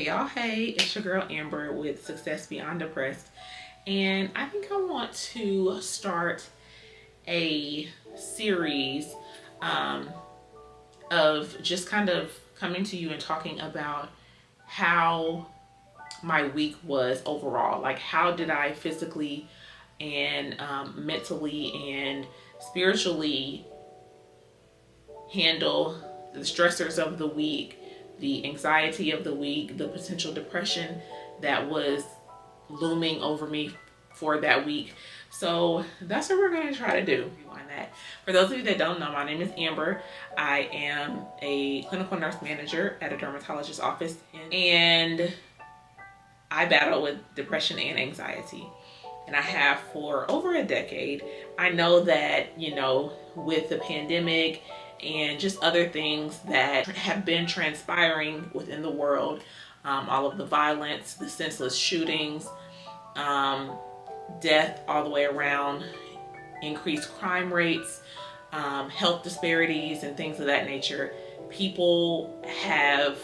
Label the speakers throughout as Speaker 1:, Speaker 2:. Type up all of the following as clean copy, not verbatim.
Speaker 1: y'all. Hey, it's your girl Amber with Success Beyond Depressed, and I think I want to start a series of just kind of coming to you and talking about how my week was overall. Like, how did I physically and mentally and spiritually handle the stressors of the week, the anxiety of the week, the potential depression that was looming over me for that week. So that's what we're going to try to do on that. For those of you that don't know, my name is Amber. I am a clinical nurse manager at a dermatologist's office, and I battle with depression and anxiety. And I have for over a decade. I know that, with the pandemic and just other things that have been transpiring within the world, all of the violence, the senseless shootings, death all the way around, increased crime rates, health disparities, and things of that nature. People have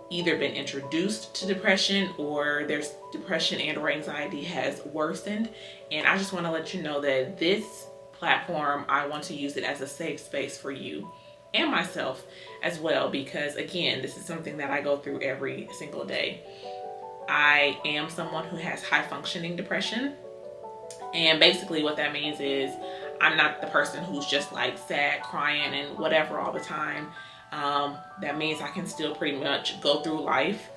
Speaker 1: either been introduced to depression, or their depression and or anxiety has worsened. And I just want to let you know that this platform, I want to use it as a safe space for you and myself as well, because again, this is something that I go through every single day. I am someone who has high functioning depression, and basically what that means is I'm not the person who's just like sad, crying, and whatever all the time. That means I can still pretty much go through life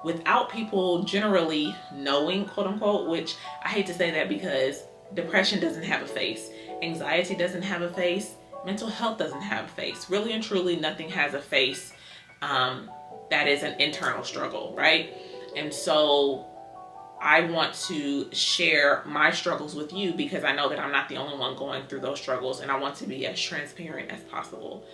Speaker 1: without people generally knowing, quote unquote, which I hate to say that because depression doesn't have a face. Anxiety doesn't have a face. Mental health doesn't have a face. Really and truly, nothing has a face. That is an internal struggle, right? And so I want to share my struggles with you because I know that I'm not the only one going through those struggles, and I want to be as transparent as possible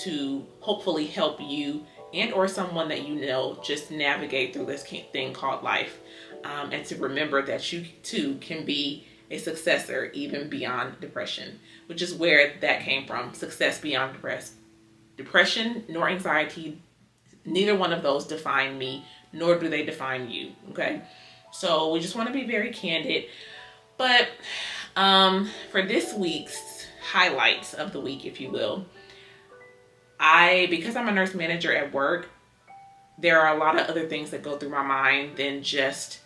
Speaker 1: to hopefully help you and or someone that you know just navigate through this thing called life, and to remember that you too can be a successor even beyond depression, which is where that came from. Success beyond depression nor anxiety, neither one of those define me, nor do they define you. Okay, so we just want to be very candid. But for this week's highlights of the week, if you will, because I'm a nurse manager at work, there are a lot of other things that go through my mind than just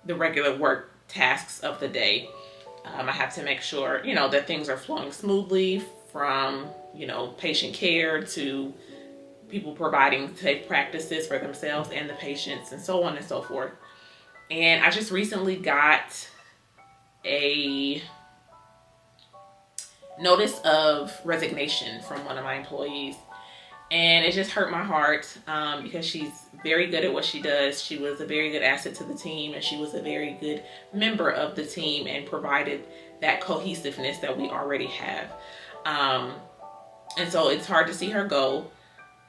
Speaker 1: the regular work tasks of the day. I have to make sure, that things are flowing smoothly, from, patient care to people providing safe practices for themselves and the patients, and so on and so forth. And I just recently got a notice of resignation from one of my employees. And it just hurt my heart because she's very good at what she does. She was a very good asset to the team, and she was a very good member of the team and provided that cohesiveness that we already have. And so it's hard to see her go.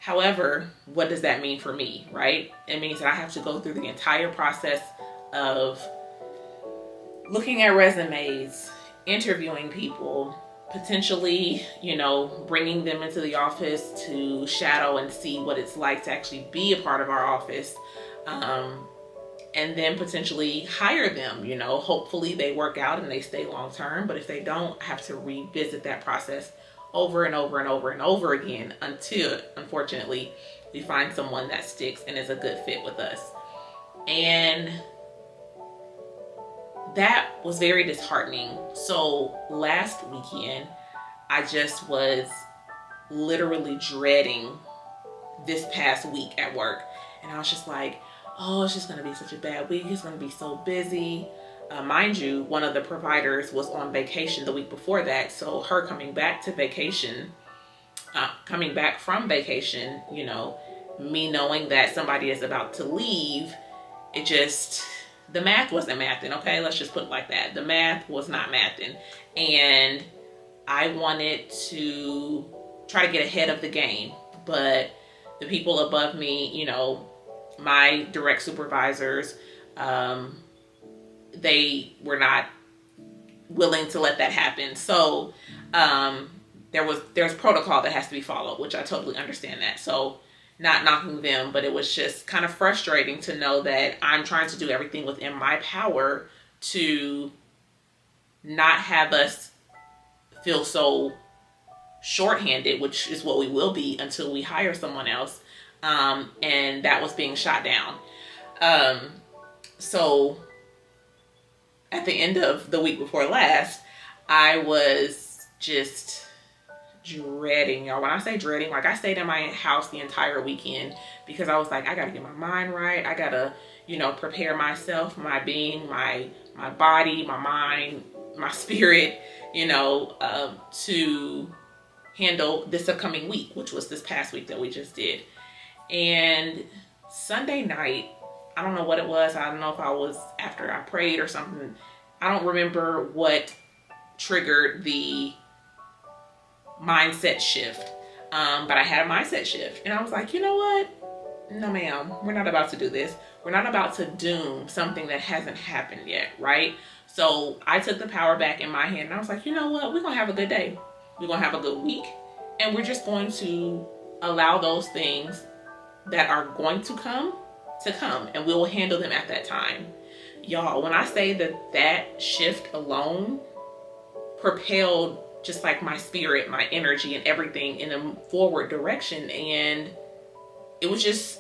Speaker 1: However, what does that mean for me, right? It means that I have to go through the entire process of looking at resumes, interviewing people, potentially, bringing them into the office to shadow and see what it's like to actually be a part of our office. And then potentially hire them, hopefully they work out and they stay long term. But if they don't, I have to revisit that process over and over and over and over again until, unfortunately, we find someone that sticks and is a good fit with us. And that was very disheartening. So last weekend, I just was literally dreading this past week at work. And I was just like, oh, it's just going to be such a bad week. It's going to be so busy. Mind you, one of the providers was on vacation the week before that. So her coming back from vacation, me knowing that somebody is about to leave, the math wasn't mathing, okay? Let's just put it like that. The math was not mathing. And I wanted to try to get ahead of the game. But the people above me, my direct supervisors, they were not willing to let that happen. So there's protocol that has to be followed, which I totally understand that. So not knocking them, but it was just kind of frustrating to know that I'm trying to do everything within my power to not have us feel so shorthanded, which is what we will be until we hire someone else. And that was being shot down. So at the end of the week before last, I was just dreading, y'all. When I say dreading, like I stayed in my house the entire weekend because I was like, I gotta get my mind right. I gotta, prepare myself, my being, my body, my mind, my spirit, to handle this upcoming week, which was this past week that we just did. And Sunday night, I don't know what it was. I don't know if I was after I prayed or something. I don't remember what triggered the mindset shift. But I had a mindset shift. And I was like, you know what? No, ma'am. We're not about to do this. We're not about to doom something that hasn't happened yet, right? So I took the power back in my hand and I was like, you know what? We're going to have a good day. We're going to have a good week. And we're just going to allow those things that are going to come, and we will handle them at that time. Y'all, when I say that shift alone propelled just like my spirit, my energy, and everything in a forward direction, and it was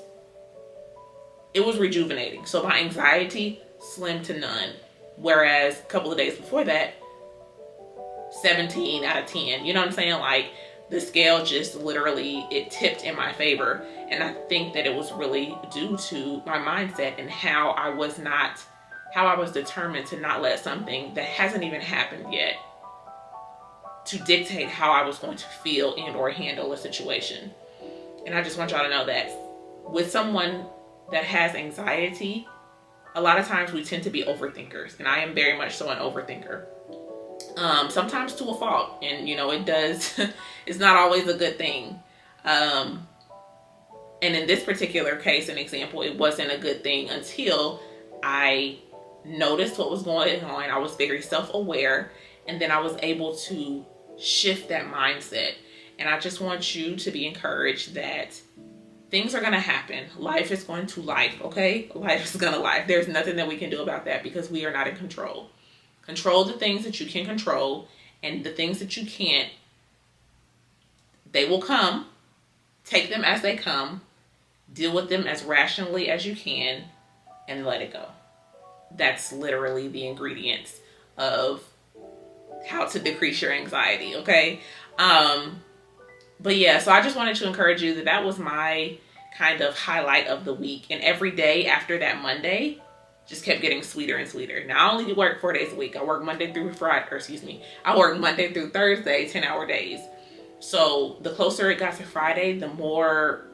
Speaker 1: rejuvenating. So my anxiety slim to none, whereas a couple of days before that, 17 out of 10. You know what I'm saying? Like, the scale just literally, it tipped in my favor. And I think that it was really due to my mindset and how I was determined to not let something that hasn't even happened yet to dictate how I was going to feel and or handle a situation. And I just want y'all to know that with someone that has anxiety, a lot of times we tend to be overthinkers. And I am very much so an overthinker. Sometimes to a fault, and it does, it's not always a good thing. And in this particular case, an example, it wasn't a good thing until I noticed what was going on. I was very self-aware, and then I was able to shift that mindset. And I just want you to be encouraged that things are going to happen. Life is going to life, okay? Life is going to life. There's nothing that we can do about that because we are not in control. Control the things that you can control, and the things that you can't, they will come. Take them as they come. Deal with them as rationally as you can, and let it go. That's literally the ingredients of how to decrease your anxiety, okay? But yeah, so I just wanted to encourage you that was my kind of highlight of the week. And every day after that Monday just kept getting sweeter and sweeter. Now I only work 4 days a week. I work Monday through Thursday, 10-hour days. So the closer it got to Friday, the more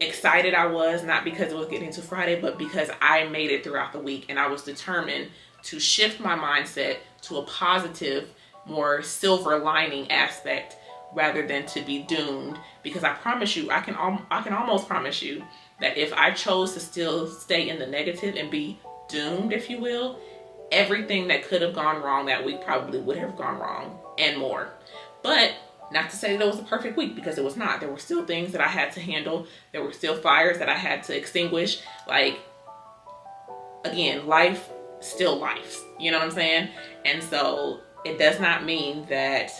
Speaker 1: excited I was, not because it was getting to Friday, but because I made it throughout the week, and I was determined to shift my mindset to a positive, more silver lining aspect rather than to be doomed. Because I promise you, I can almost promise you that if I chose to still stay in the negative and be doomed, if you will, everything that could have gone wrong that week probably would have gone wrong and more. But not to say that it was a perfect week, because it was not. There were still things that I had to handle. There were still fires that I had to extinguish. Like, again, life still life. You know what I'm saying? And so it does not mean that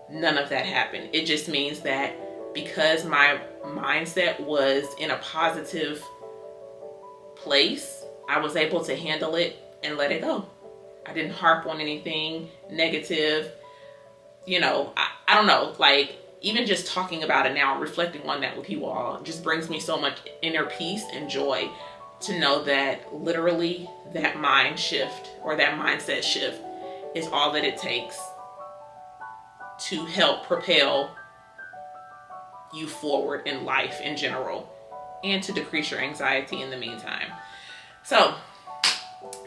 Speaker 1: none of that happened. It just means that because my mindset was in a positive place, I was able to handle it and let it go. I didn't harp on anything negative. I don't know, like, even just talking about it now, reflecting on that with you all, just brings me so much inner peace and joy to know that literally that mind shift or that mindset shift is all that it takes to help propel you forward in life in general and to decrease your anxiety in the meantime. So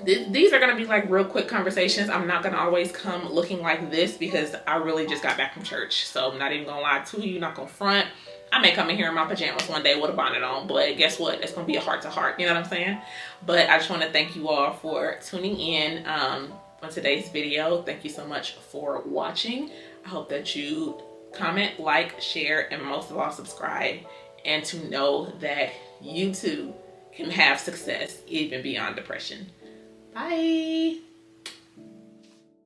Speaker 1: these are going to be like real quick conversations. I'm not going to always come looking like this because I really just got back from church. So I'm not even going to lie to you, not going to front. I may come in here in my pajamas one day with a bonnet on, but guess what? It's going to be a heart to heart. You know what I'm saying? But I just want to thank you all for tuning in on today's video. Thank you so much for watching. I hope that you comment, like, share, and most of all, subscribe. and to know that you too can have success even beyond depression. Bye.